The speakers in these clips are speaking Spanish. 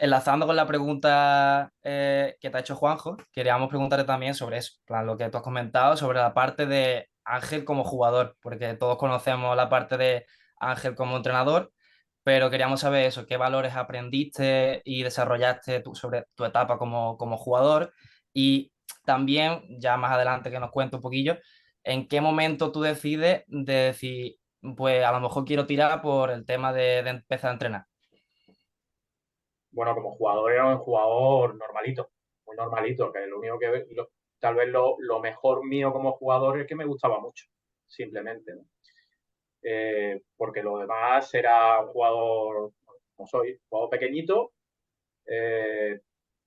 enlazando con la pregunta que te ha hecho Juanjo, queríamos preguntarte también sobre eso, en plan, lo que tú has comentado sobre la parte de Ángel como jugador, porque todos conocemos la parte de Ángel como entrenador, pero queríamos saber eso, qué valores aprendiste y desarrollaste sobre tu etapa como jugador y también, ya más adelante que nos cuente un poquillo, en qué momento tú decides de decir, pues a lo mejor quiero tirar por el tema de empezar a entrenar. Bueno, como jugador era un jugador normalito, muy normalito, que lo único que tal vez lo mejor mío como jugador es que me gustaba mucho, simplemente, ¿no? Porque lo demás era un jugador, como soy, un jugador pequeñito, eh,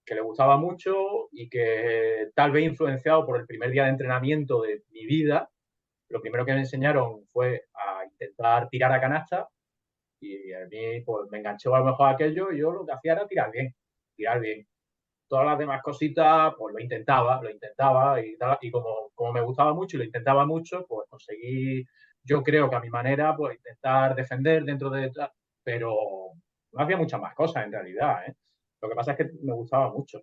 que le gustaba mucho y que tal vez influenciado por el primer día de entrenamiento de mi vida, lo primero que me enseñaron fue a intentar tirar a canasta y a mí pues, me enganchó a lo mejor aquello y yo lo que hacía era tirar bien, tirar bien. Todas las demás cositas, pues lo intentaba y, tal, y como me gustaba mucho y lo intentaba mucho, pues conseguí, yo creo que a mi manera, pues intentar defender dentro de... Pero no hacía muchas más cosas en realidad, ¿eh? Lo que pasa es que me gustaba mucho.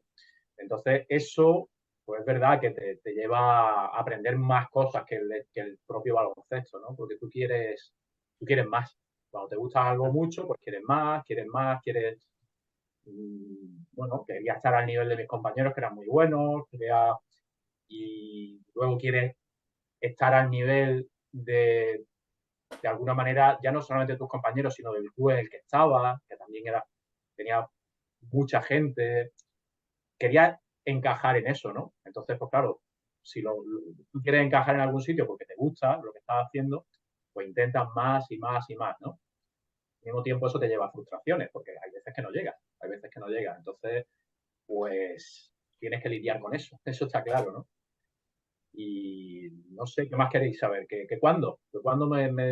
Entonces, eso, pues es verdad que te lleva a aprender más cosas que el propio baloncesto, ¿no? Porque tú quieres más. Cuando te gusta algo mucho, pues quieres más, quieres bueno, quería estar al nivel de mis compañeros que eran muy buenos, y luego quieres estar al nivel de alguna manera, ya no solamente de tus compañeros, sino del club en el que estaba, que también tenía mucha gente, quería encajar en eso, ¿no? Entonces, pues claro, si tú quieres encajar en algún sitio porque te gusta lo que estás haciendo, pues intentas más y más y más, ¿no? Al mismo tiempo eso te lleva a frustraciones, porque hay veces que no llegas, hay veces que no llegas. Entonces, pues tienes que lidiar con eso, eso está claro, ¿no? Y no sé, ¿qué más queréis saber? ¿Que cuándo? ¿Que cuándo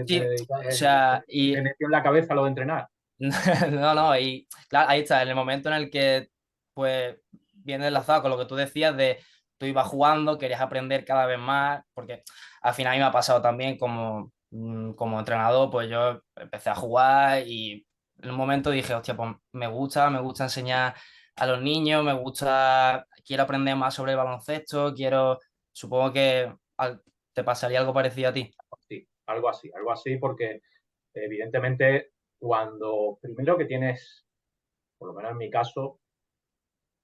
Sí, o sea, me y metió en la cabeza lo de entrenar? no, no, y claro, ahí está, en el momento en el que pues viene enlazado con lo que tú decías de tú ibas jugando, querías aprender cada vez más, porque al final a mí me ha pasado también como entrenador, pues yo empecé a jugar y en un momento dije, hostia, pues me gusta enseñar a los niños, me gusta, quiero aprender más sobre el baloncesto, quiero, supongo que te pasaría algo parecido a ti. Sí, algo así, porque evidentemente cuando primero que tienes, por lo menos en mi caso,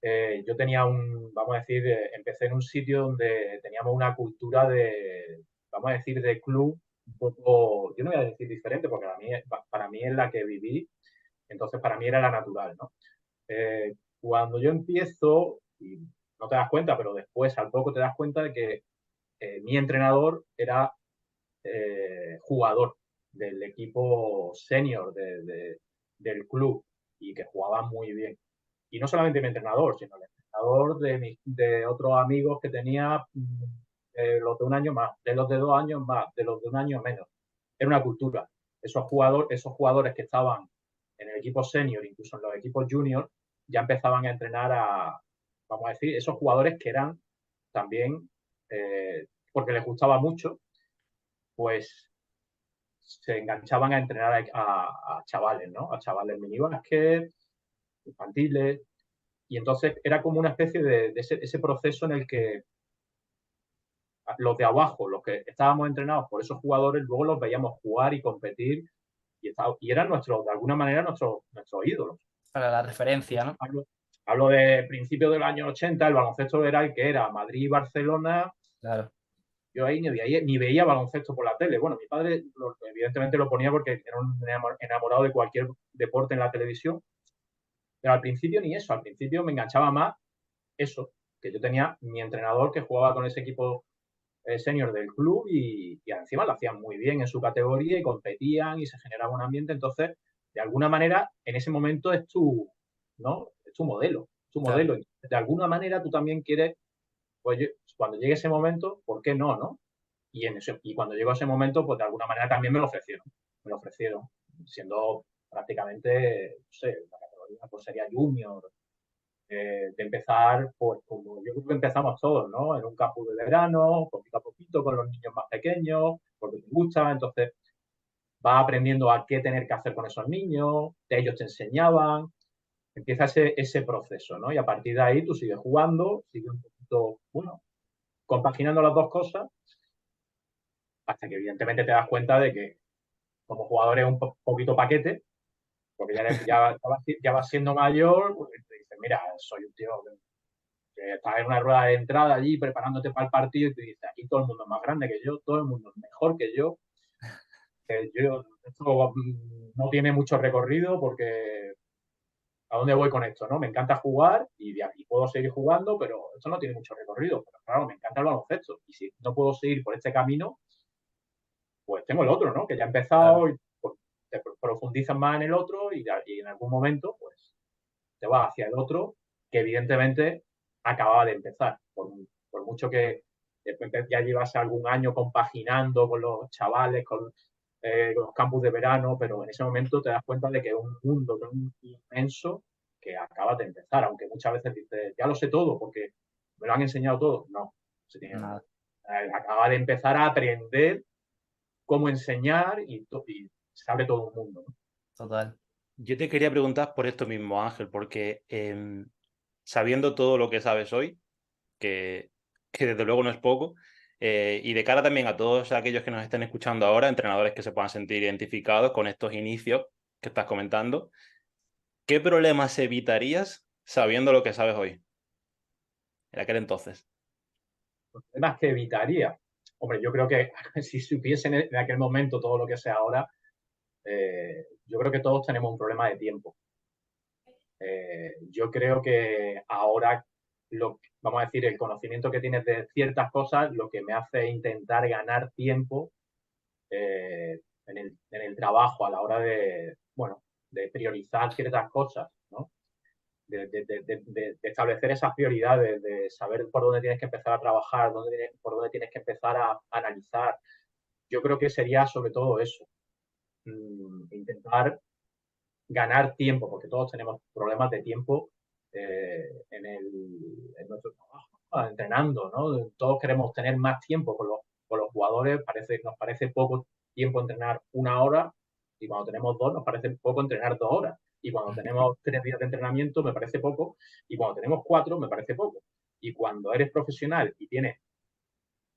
yo tenía vamos a decir, empecé en un sitio donde teníamos una cultura vamos a decir, de club un poco, yo no voy a decir diferente, porque para mí es la que viví, entonces para mí era la natural, ¿no? Cuando yo empiezo, y no te das cuenta, pero después al poco te das cuenta de que mi entrenador era jugador del equipo senior del club y que jugaba muy bien. Y no solamente mi entrenador, sino el entrenador de otros amigos que tenía, los de un año más, de los de 2 años más, de los de un año menos. Era una cultura. Esos jugadores que estaban en el equipo senior, incluso en los equipos junior, ya empezaban a entrenar vamos a decir, esos jugadores que eran también, porque les gustaba mucho, pues se enganchaban a entrenar a chavales, ¿no? A chavales mini básquet, infantiles, y entonces era como una especie de ese proceso en el que los de abajo, los que estábamos entrenados por esos jugadores, luego los veíamos jugar y competir y eran de alguna manera nuestros ídolos. Para la referencia, ¿no? Hablo de principios del año 80, el baloncesto era el que era Madrid y Barcelona. Claro. Yo ahí ni veía baloncesto por la tele. Bueno, mi padre evidentemente lo ponía porque era un enamorado de cualquier deporte en la televisión, pero al principio ni eso, al principio me enganchaba más eso, que yo tenía mi entrenador que jugaba con ese equipo senior del club y encima lo hacían muy bien en su categoría y competían y se generaba un ambiente. Entonces, de alguna manera, en ese momento ¿no? Es tu modelo, tu Claro. modelo. De alguna manera tú también quieres, pues cuando llegue ese momento, ¿por qué no, no? Y cuando llegó ese momento, pues de alguna manera también me lo ofrecieron, siendo prácticamente, no sé, la categoría pues sería junior, de empezar, pues como yo creo que empezamos todos, ¿no? En un campus de verano, poquito a poquito, con los niños más pequeños, porque te gusta, entonces vas aprendiendo a qué tener que hacer con esos niños, ellos te enseñaban, empieza ese proceso, ¿no? Y a partir de ahí tú sigues jugando, sigues un poquito, bueno, compaginando las dos cosas, hasta que evidentemente te das cuenta de que como jugador es un poquito paquete, porque ya vas siendo mayor, pues te dices, mira, soy un tío que estás en una rueda de entrada allí preparándote para el partido y te dices, aquí todo el mundo es más grande que yo, todo el mundo es mejor que yo, esto no tiene mucho recorrido porque ¿a dónde voy con esto? ¿No? Me encanta jugar y puedo seguir jugando, pero esto no tiene mucho recorrido. Pero claro, me encanta el baloncesto. Y si no puedo seguir por este camino, pues tengo el otro, ¿no? Que ya he Claro, empezado y pues, te profundizas más en el otro y en algún momento, pues te vas hacia el otro, que evidentemente acababa de empezar. Por mucho que después ya llevas algún año compaginando con los chavales, con los campus de verano, pero en ese momento te das cuenta de que es un mundo tan inmenso que acaba de empezar, aunque muchas veces dices, ya lo sé todo porque me lo han enseñado todo. No, se tiene, nada, acaba de empezar a aprender cómo enseñar y se abre todo un mundo, ¿no? total. Yo te quería preguntar por esto mismo, Ángel, porque sabiendo todo lo que sabes hoy, que, que desde luego no es poco, y de cara también a todos aquellos que nos estén escuchando ahora, entrenadores que se puedan sentir identificados con estos inicios que estás comentando, ¿qué problemas evitarías sabiendo lo que sabes hoy, en aquel entonces? Los temas que evitaría. Hombre, yo creo que si supiesen en aquel momento todo lo que sé ahora, yo creo que todos tenemos un problema de tiempo. Yo creo que ahora, vamos a decir, el conocimiento que tienes de ciertas cosas, lo que me hace intentar ganar tiempo en el trabajo a la hora de, bueno, de priorizar ciertas cosas, ¿no? De establecer esas prioridades, de saber por dónde tienes que empezar a trabajar, por dónde tienes que empezar a analizar. Yo creo que sería sobre todo eso, intentar ganar tiempo, porque todos tenemos problemas de tiempo en nuestro trabajo, ¿no? Entrenando, ¿no? Todos queremos tener más tiempo con los jugadores, nos parece poco tiempo entrenar una hora y cuando tenemos dos nos parece poco entrenar 2 horas. Y cuando tenemos 3 días de entrenamiento me parece poco y cuando tenemos 4 me parece poco. Y cuando eres profesional y tienes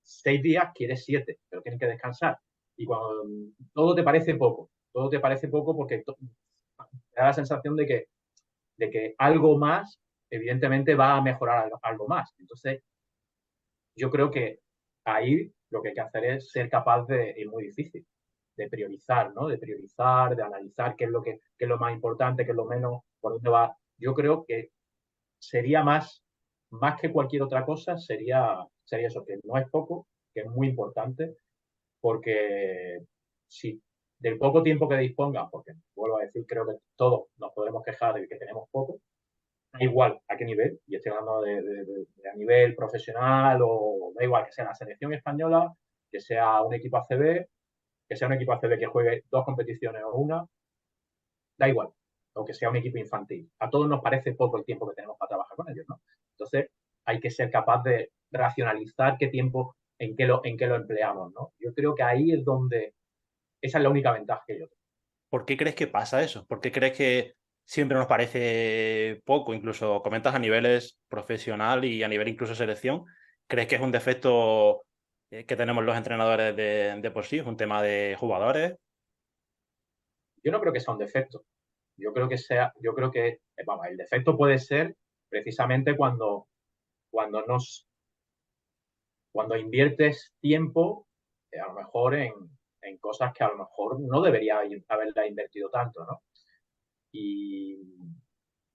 6 días, quieres 7, pero tienes que descansar. Y cuando todo te parece poco, todo te parece poco porque te da la sensación de que algo más, evidentemente, va a mejorar algo más. Entonces, yo creo que ahí lo que hay que hacer es ser capaz de, es muy difícil, de priorizar, ¿no? De priorizar, de analizar qué es lo más importante, qué es lo menos, por dónde va. Yo creo que sería más que cualquier otra cosa, sería eso, que no es poco, que es muy importante, porque si del poco tiempo que disponga, porque vuelvo a decir, creo que todos nos podemos quejar de que tenemos poco, da igual a qué nivel, y estoy hablando de a nivel profesional o da igual que sea la selección española, que sea un equipo ACB, que sea un equipo ACB que juegue 2 competiciones o una, da igual, o que sea un equipo infantil. A todos nos parece poco el tiempo que tenemos para trabajar con ellos, ¿no? Entonces, hay que ser capaz de racionalizar qué tiempo, en qué lo empleamos, ¿no? Yo creo que ahí es donde, esa es la única ventaja que yo tengo. ¿Por qué crees que pasa eso? ¿Por qué crees que siempre nos parece poco? Incluso comentas a niveles profesional y a nivel incluso selección. ¿Crees que es un defecto que tenemos los entrenadores de por sí? ¿Es un tema de jugadores? Yo no creo que sea un defecto. Yo creo que, vamos, el defecto puede ser precisamente cuando nos, cuando inviertes tiempo, a lo mejor en cosas que a lo mejor no debería haberla invertido tanto, ¿no? Y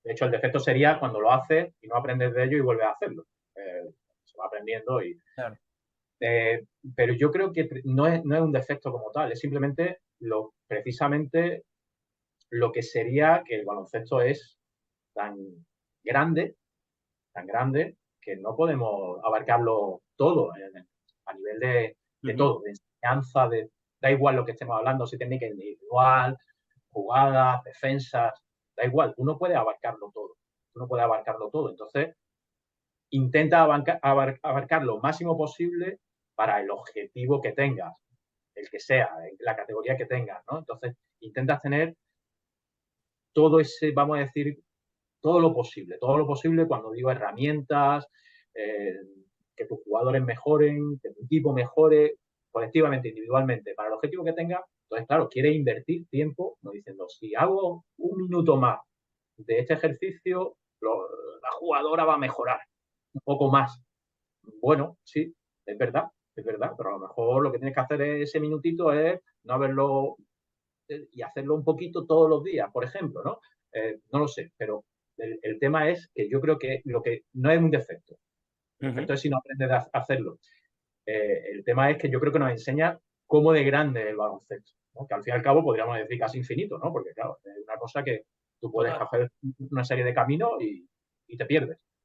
de hecho el defecto sería cuando lo haces y no aprendes de ello y vuelves a hacerlo. Se va aprendiendo Claro, eh, pero yo creo que no es un defecto como tal, es simplemente precisamente lo que sería que el baloncesto es tan grande, tan grande, que no podemos abarcarlo todo a nivel de Ujú. todo, de enseñanza, da igual lo que estemos hablando, si técnica individual, jugadas, defensas, da igual, uno puede abarcarlo todo, uno puede abarcarlo todo. Entonces, intenta abarcar lo máximo posible para el objetivo que tengas, el que sea, la categoría que tengas, ¿no? Entonces, intentas tener todo ese, vamos a decir, todo lo posible cuando digo herramientas, que tus jugadores mejoren, que tu equipo mejore, colectivamente, individualmente, para el objetivo que tenga. Entonces, claro, quiere invertir tiempo, no diciendo, si hago 1 minuto más de este ejercicio, la jugadora va a mejorar un poco más. Bueno, sí, es verdad, pero a lo mejor lo que tienes que hacer ese minutito es no haberlo y hacerlo un poquito todos los días, por ejemplo, ¿no? No lo sé, pero el tema es que yo creo que lo que no es un defecto. El defecto es si no aprendes a hacerlo. El tema es que yo creo que nos enseña cómo de grande es el baloncesto, ¿no? Que al fin y al cabo podríamos decir casi infinito, ¿no? Porque claro, es una cosa que tú puedes hacer una serie de caminos y te pierdes.